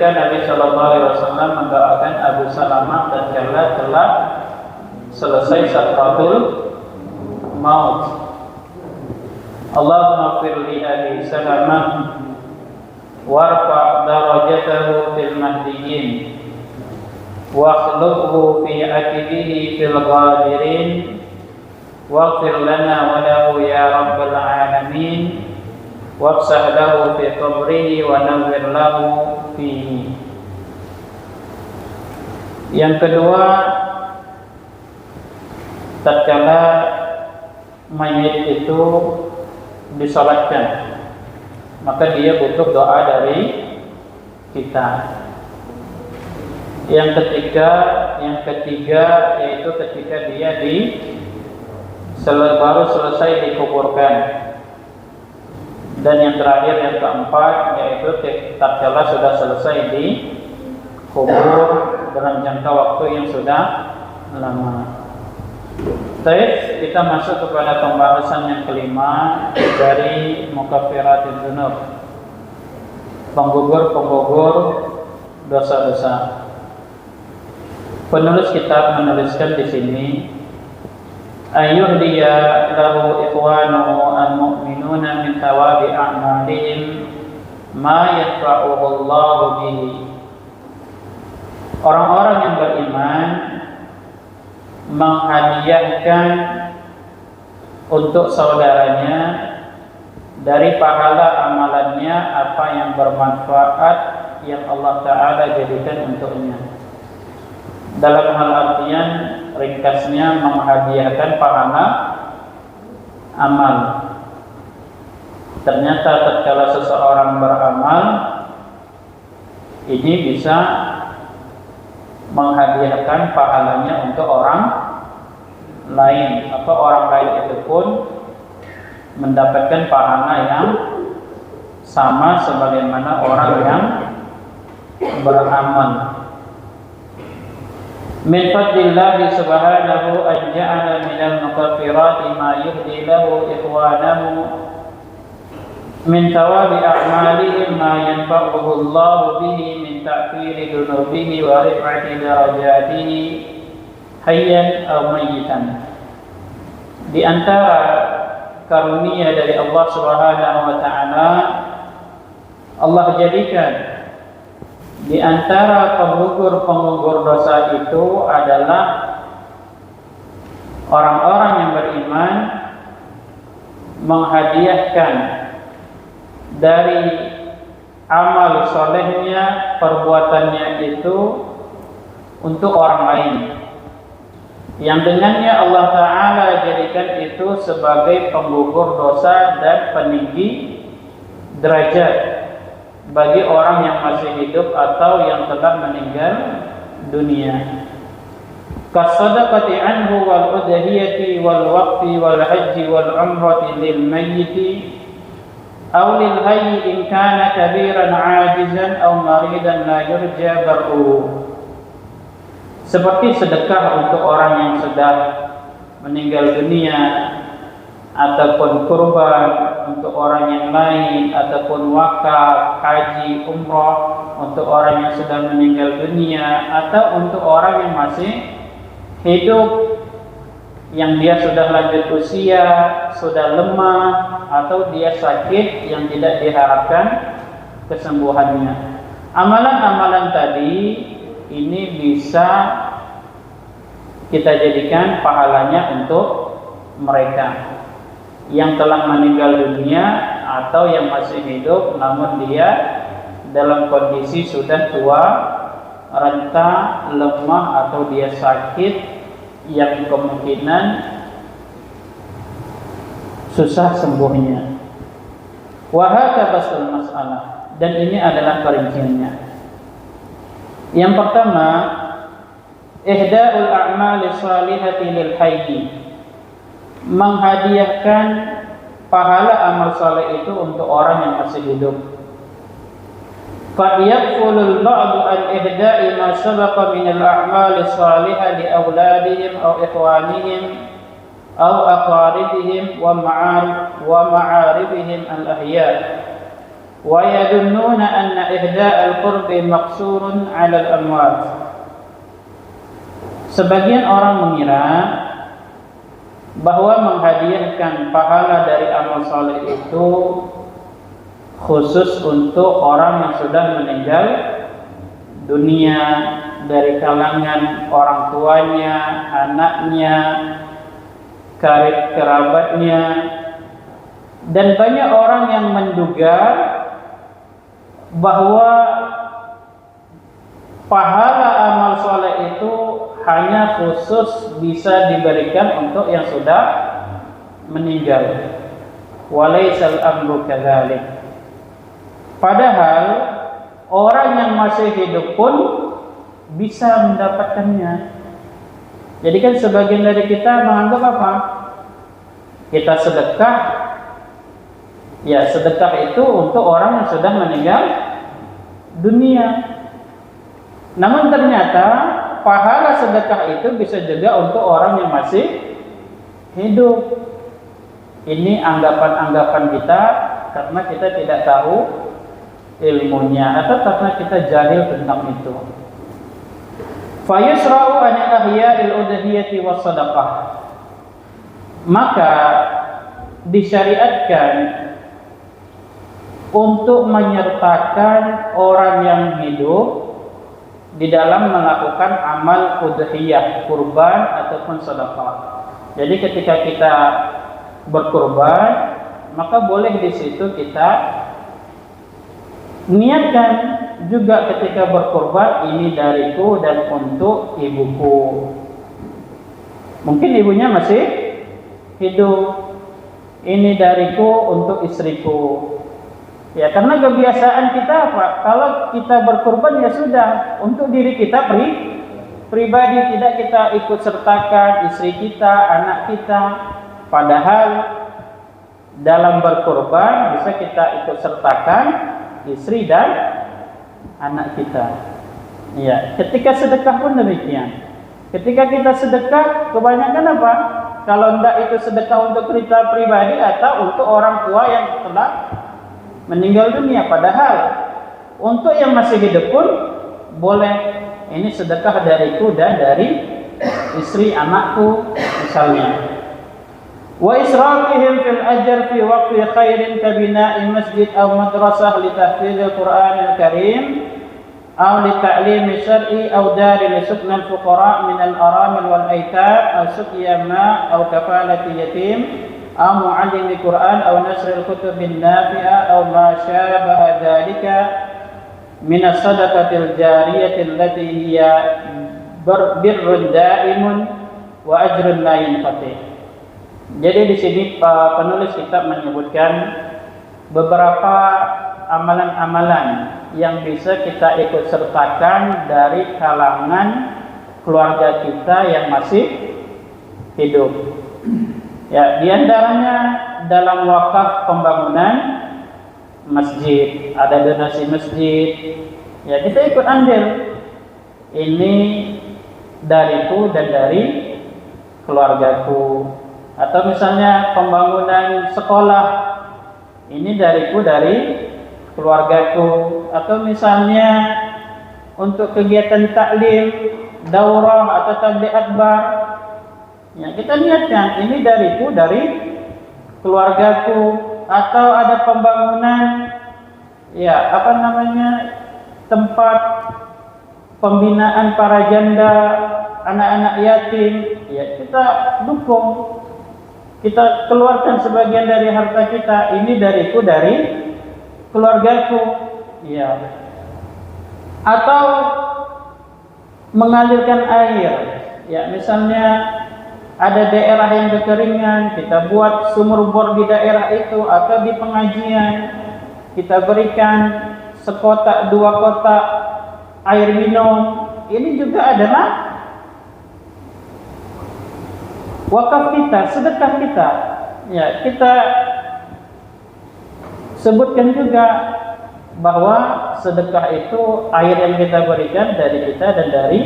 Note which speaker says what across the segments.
Speaker 1: ketika Nabi Shallallahu Alaihi Wasallam mendoakan Abu Salamah tatkala telah selesai sakratul maut. Allahumma ighfir li Abi Salamah warfa' darajatahu fil mahdiyyin واخلقه في عقبه في الغابرين واغفر لنا وله يا رب العالمين وافسح له في قبره ونور له فيه. Yang kedua, tatkala mayit itu disolatkan, maka dia butuh doa dari kita. Yang ketiga yaitu ketika dia baru selesai dikuburkan. Dan yang terakhir, yang keempat, yaitu tatkala sudah selesai dikubur dalam jangka waktu yang sudah lama. Baik, kita masuk kepada pembahasan yang kelima dari mukaffiratul dzunub, penggugur dosa-dosa. Penulis kitab menuliskan di sini, ayyuhdiya lahu ikhwanuhu al-mu'minuna min thawabi a'malihim ma yadfa'uhu Allahu bihi. Orang-orang yang beriman menghadiahkan untuk saudaranya dari pahala amalannya apa yang bermanfaat yang Allah Ta'ala jadikan untuknya. Dalam hal artian ringkasnya menghadiahkan pahala amal. Ternyata tatkala seseorang beramal, ini bisa menghadiahkan pahalanya untuk orang lain, atau orang lain itu pun mendapatkan pahala yang sama sebagaimana orang yang beramal. Min fadlillahi subhanahu an ja'ala minal mukaffirati ma yuhdi lahu ikhwanahu min thawabi a'malihim ma yanfa'uhu Allahu bihi min ta'khiri dunubihi wa rif'ati darajatihi hayyan aw mayyitan. Di antara karunia dari Allah Subhanahu wa taala, Allah jadikan di antara penggugur dosa itu adalah orang-orang yang beriman menghadiahkan dari amal solehnya, perbuatannya itu untuk orang lain, yang dengannya Allah Ta'ala jadikan itu sebagai penggugur dosa dan peninggi derajat bagi orang yang masih hidup atau yang telah meninggal dunia. Kasadaqati anhu wal udhiyati wal waqfi wal hajji wal umrati lil mayyiti aw lil hayyi in kana kabiran 'ajizan aw maridan la yurja bar'u. Seperti sedekah untuk orang yang sudah meninggal dunia, ataupun kurban untuk orang yang lain, ataupun wakaf, haji, umrah untuk orang yang sudah meninggal dunia, atau untuk orang yang masih hidup, yang dia sudah lanjut usia, sudah lemah, atau dia sakit yang tidak diharapkan kesembuhannya. Amalan-amalan tadi ini bisa kita jadikan pahalanya untuk mereka yang telah meninggal dunia atau yang masih hidup namun dia dalam kondisi sudah tua, renta, lemah, atau dia sakit yang kemungkinan susah sembuhnya. Wa hakadha masalah, dan ini adalah perinciannya. Yang pertama, ihda'ul a'mali shalihati lil hayyi, menghadiahkan pahala amal saleh itu untuk orang yang masih hidup. Qad yaqulul ba'du an ihda'i ma sabaqa min al-a'mali salihah li auladihim aw ikhwanihim aw aqaribihim wa ma'aribihim al-ahya. wa yadunnuna anna ihda'al qurbi maqsurun 'ala al-amwat. Sebagian orang mengira bahwa menghadiahkan pahala dari amal saleh itu khusus untuk orang yang sudah meninggal dunia, dari kalangan orang tuanya, anaknya, karib kerabatnya. Dan banyak orang yang menduga bahwa pahala amal soleh itu hanya khusus bisa diberikan untuk yang sudah meninggal. Walaisal amru kadzalik. Padahal orang yang masih hidup pun bisa mendapatkannya. Jadi kan sebagian dari kita menganggap apa? Kita sedekah, ya sedekah itu untuk orang yang sudah meninggal dunia. Namun ternyata pahala sedekah itu bisa juga untuk orang yang masih hidup. Ini anggapan-anggapan kita karena kita tidak tahu ilmunya atau karena kita jahil tentang itu. Fayusra'u an ahya'il udhiyati was sadaqah. Maka disyariatkan untuk menyertakan orang yang hidup di dalam melakukan amal udhiyah, kurban ataupun sedekah. Jadi ketika kita berkurban, maka boleh di situ kita niatkan juga ketika berkurban, ini dariku dan untuk ibuku. Mungkin ibunya masih hidup. Ini dariku untuk istriku. Ya, karena kebiasaan kita apa? Kalau kita berkurban ya sudah, untuk diri kita pribadi, tidak kita ikut sertakan istri kita, anak kita. Padahal dalam berkurban bisa kita ikut sertakan istri dan anak kita. Ya, ketika sedekah pun demikian. Ketika kita sedekah, kebanyakan apa? Kalau tidak itu sedekah untuk kita pribadi atau untuk orang tua yang telah meninggal dunia. Padahal untuk yang masih hidup pun boleh. Ini sedekah dariku dan dari istri anakku misalnya. Wa israfihim fil ajr fi waqti khairin ka bina'i masjid aw madrasah li tahfizil Qur'anil Karim aw li ta'lim syar'i aw dar li sukna al-fuqara min al-aramil wal aitam aw suqya ma aw kafalati yatim aw mu'allim al-Qur'an aw nasr al-kutub an-nafi'ah aw ma shabaha dhalika min as-sadaqatil jariyati allati hiya birrun da'imun wa ajrun la yanqati. Jadi di sini penulis kitab menyebutkan beberapa amalan-amalan yang bisa kita ikut sertakan dari kalangan keluarga kita yang masih hidup. Ya, di antaranya dalam wakaf pembangunan masjid, ada donasi masjid. Ya, kita ikut andil. Ini dariku dan dari keluargaku. Atau misalnya pembangunan sekolah, ini dariku dari keluargaku. Atau misalnya untuk kegiatan taklim, daurah atau tabligh akbar, ya kita niatkan ini dariku dari keluargaku. Atau ada pembangunan, ya apa namanya, tempat pembinaan para janda, anak-anak yatim, ya kita dukung. Kita keluarkan sebagian dari harta kita, ini dariku dari keluargaku, ya. Atau mengalirkan air, ya misalnya ada daerah yang kekeringan, kita buat sumur bor di daerah itu, atau di pengajian kita berikan sekotak dua kotak air minum. Ini juga adalah wakaf kita, sedekah kita. Ya, kita sebutkan juga bahwa sedekah itu air yang kita berikan dari kita dan dari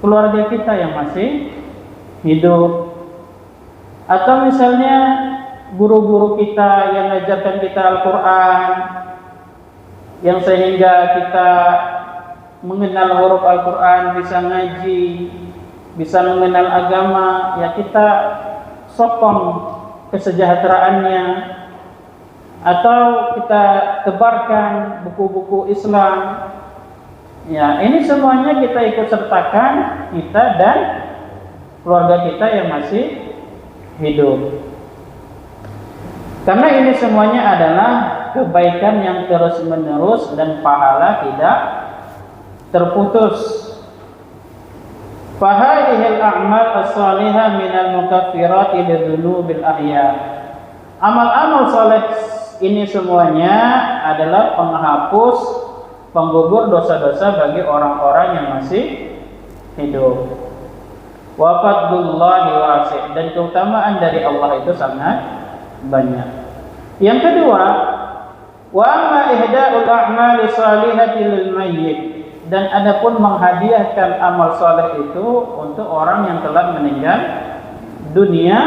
Speaker 1: keluarga kita yang masih hidup. Atau misalnya guru-guru kita yang mengajarkan kita Al-Quran, yang sehingga kita mengenal huruf Al-Quran, bisa ngaji, bisa mengenal agama, ya kita sokong kesejahteraannya, atau kita tebarkan buku-buku Islam. Ya, ini semuanya kita ikut sertakan, kita dan keluarga kita yang masih hidup. Karena ini semuanya adalah kebaikan yang terus-menerus dan pahala tidak terputus. Fahadihil a'mal as-salihah minal mukaffirati lidzunubil ahya. Amal-amal saleh ini semuanya adalah penghapus, penggugur dosa-dosa bagi orang-orang yang masih hidup. Wa fadlullahi wasi', dan keutamaan dari Allah itu sangat banyak. Yang kedua, wa amma ihda'ul a'mali salihati lil mayyit, dan adapun menghadiahkan amal saleh itu untuk orang yang telah meninggal dunia,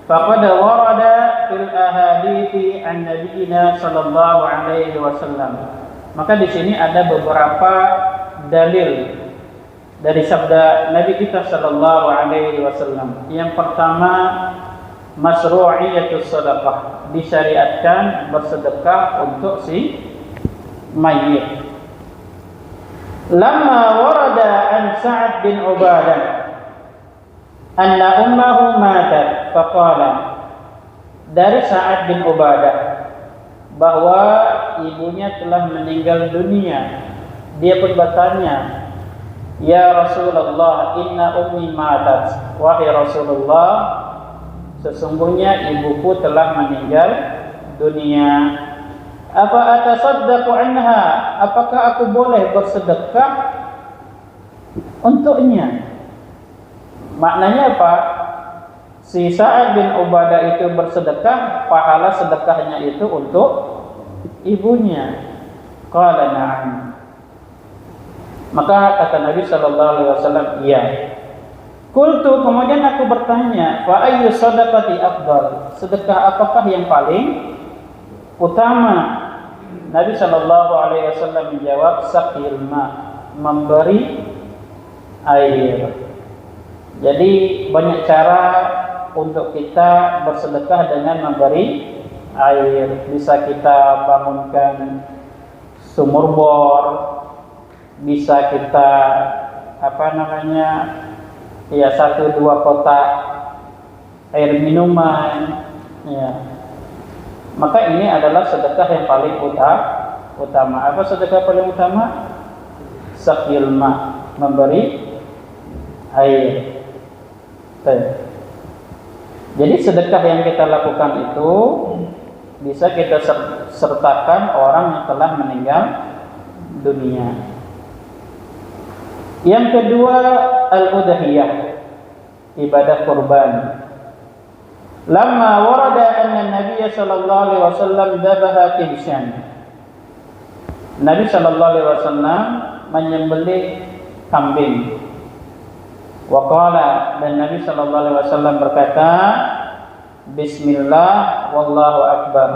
Speaker 1: faqad warada fil ahadithi an nabiyina sallallahu alaihi wasallam. Maka di sini ada beberapa dalil dari sabda Nabi kita sallallahu alaihi wasallam. Yang pertama, masyru'iyatus sedekah, disyariatkan bersedekah untuk si mayit. Lamma warada an Sa'ad bin Ubadah anna ummahu matat, faqala, dari Sa'ad bin Ubadah bahwa ibunya telah meninggal dunia, dia pun bertanya, ya Rasulullah, inna ummi matat, wahai Rasulullah, sesungguhnya ibuku telah meninggal dunia. Apa atasaddaqu anha, apakah aku boleh bersedekah untuknya? Maknanya apa? Si Sa'ad bin Ubadah itu bersedekah, pahala sedekahnya itu untuk ibunya. Qala na'am. Maka kata Nabi sallallahu alaihi wasallam, iya. Qultu, kemudian aku bertanya, fa ayyu sadaqati afdal? Sedekah apakah yang paling utama? Nabi sallallahu alaihi wasallam menjawab, saqil ma, memberi air. Jadi banyak cara untuk kita bersedekah dengan memberi air. Bisa kita bangunkan sumur bor, bisa kita ya 1-2 kotak air minuman, ya. Maka ini adalah sedekah yang paling utama. Apa sedekah paling utama? Saqil ma, memberi air. Jadi sedekah yang kita lakukan itu bisa kita sertakan orang yang telah meninggal dunia. Yang kedua, al-udhiyah, ibadah kurban. Lamma warada anna Nabi sallallahu alaihi wasallam dhabaha kibshan. Nabi sallallahu alaihi wasallam menyembelih kambing. Wa qala, dan Nabi sallallahu alaihi wasallam berkata, bismillah wallahu akbar.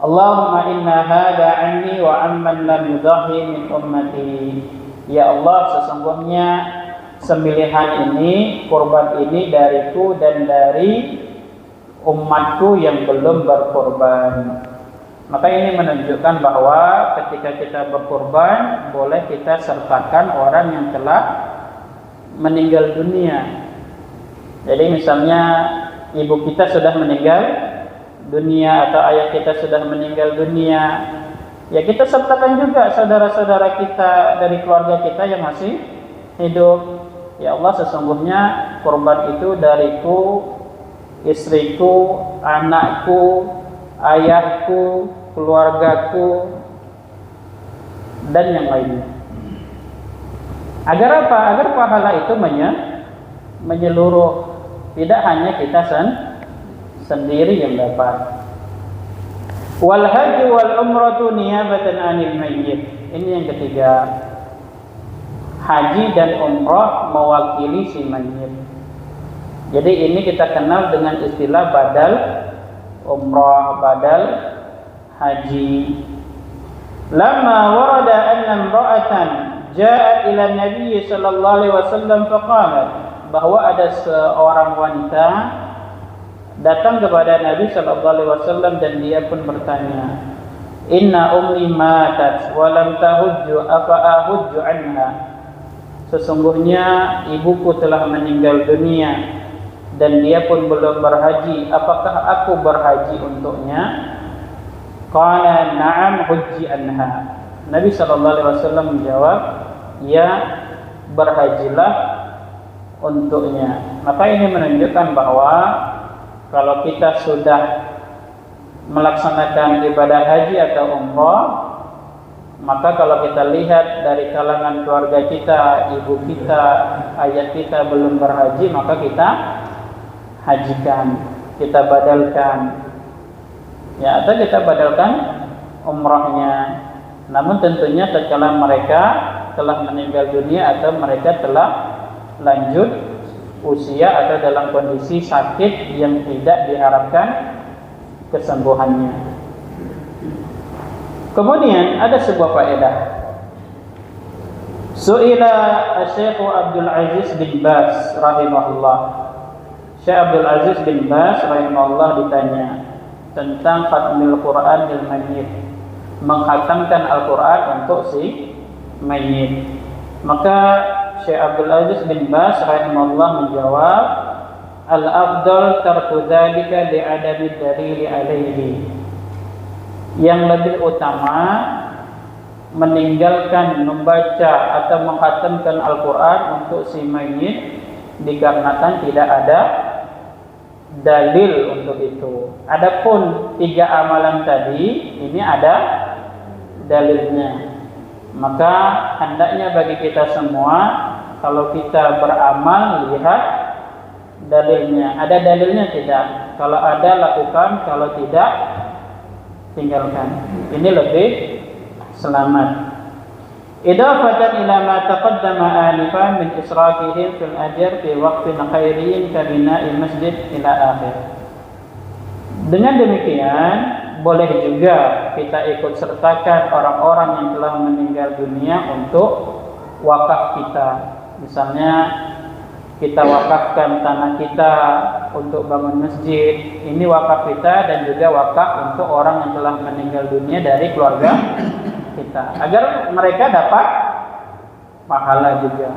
Speaker 1: Allahumma inna hadha anni wa amman lam yudhi min ummati. Ya Allah, sesungguhnya sembelihan ini, kurban ini dariku dan dari umatku yang belum berkurban. Maka ini menunjukkan bahwa ketika kita berkurban, boleh kita sertakan orang yang telah meninggal dunia. Jadi misalnya ibu kita sudah meninggal dunia atau ayah kita sudah meninggal dunia, ya kita sertakan juga saudara-saudara kita dari keluarga kita yang masih hidup. Ya Allah, sesungguhnya kurban itu dariku, istriku, anakku, ayahku, keluargaku, dan yang lainnya. Agar apa? Agar pahala itu menyeluruh, tidak hanya kita sendiri yang dapat. Wal haji wal umratu niyabatan 'anil mayyit. Ini yang ketiga. Haji dan umrah mewakili si mayyit. Jadi ini kita kenal dengan istilah badal umrah, badal haji. Lamma warada anna imra'atan ja'at ila Nabi sallallahu alaihi wasallam faqalat, bahwa ada seorang wanita datang kepada Nabi sallallahu alaihi wasallam dan dia pun bertanya, "Inna ummi matat wa lam tahujju afa ahujju anha?" Sesungguhnya ibuku telah meninggal dunia dan dia pun belum berhaji, apakah aku berhaji untuknya? Qala na'am hujji anha. Nabi sallallahu alaihi wasallam menjawab, "Ya, berhajilah untuknya." Maka ini menunjukkan bahwa kalau kita sudah melaksanakan ibadah haji atau umrah, maka kalau kita lihat dari kalangan keluarga kita, ibu kita, ayah kita belum berhaji, maka kita hajikan, kita badalkan, ya, atau kita badalkan umrahnya. Namun tentunya tatkala mereka telah meninggal dunia atau mereka telah lanjut usia atau dalam kondisi sakit yang tidak diharapkan kesembuhannya. Kemudian ada sebuah faedah. Su'ila Syekh Abdul Aziz bin Baz rahimahullah. Syekh Abdul Aziz bin Baz rahimahullah ditanya tentang khatmil Quran lil mayyit, mengkhatamkan Al-Quran untuk si mayit. Maka Syekh Abdul Aziz bin Baz rahimahullah menjawab, al-afdal tarku dzalika li'adami dalili alaihi. Yang lebih utama meninggalkan membaca atau mengkhatamkan Al-Quran untuk si mayit dikarenakan tidak ada dalil untuk itu. Adapun 3 amalan tadi ini ada dalilnya. Maka hendaknya bagi kita semua, kalau kita beramal, lihat dalilnya. Ada dalilnya tidak? Kalau ada, lakukan. Kalau tidak, tinggalkan. Ini lebih selamat. Idafatan ila ma taqaddama anifan min israfihim fil ajr fi waqtin khairin ka bina'i masjid ila akhir. Dengan demikian, boleh juga kita ikut sertakan orang-orang yang telah meninggal dunia untuk wakaf kita. Misalnya kita wakafkan tanah kita untuk bangun masjid, ini wakaf kita, dan juga wakaf untuk orang yang telah meninggal dunia dari keluarga kita, agar mereka dapat pahala juga.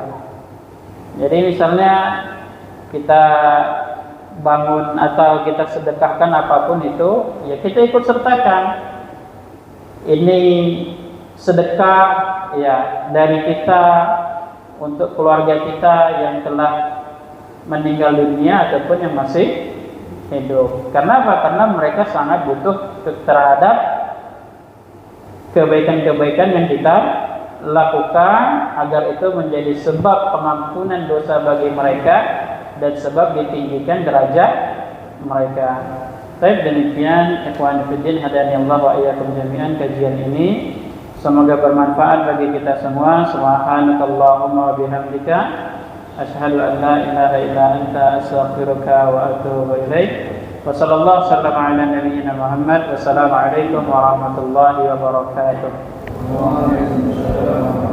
Speaker 1: Jadi misalnya kita bangun atau kita sedekahkan apapun itu, ya kita ikut sertakan. Ini sedekah ya dari kita untuk keluarga kita yang telah meninggal dunia ataupun yang masih hidup. Karena apa? Karena mereka sangat butuh terhadap kebaikan-kebaikan yang kita lakukan, agar itu menjadi sebab pengampunan dosa bagi mereka dan sebab ditinggikan derajat mereka. Baik, demikian ikhwan fillah hadanillahu wa iyyakum jami'an kajian ini. Semoga bermanfaat bagi kita semua. Subhanakallahumma wa bihamdika asyhadu an la ilaha illa anta astaghfiruka wa atubu ilaik. Wa sallallahu sallama ala nabiyyina Muhammad. Wassalamu alaikum warahmatullahi wabarakatuh. Waalaikumsalam.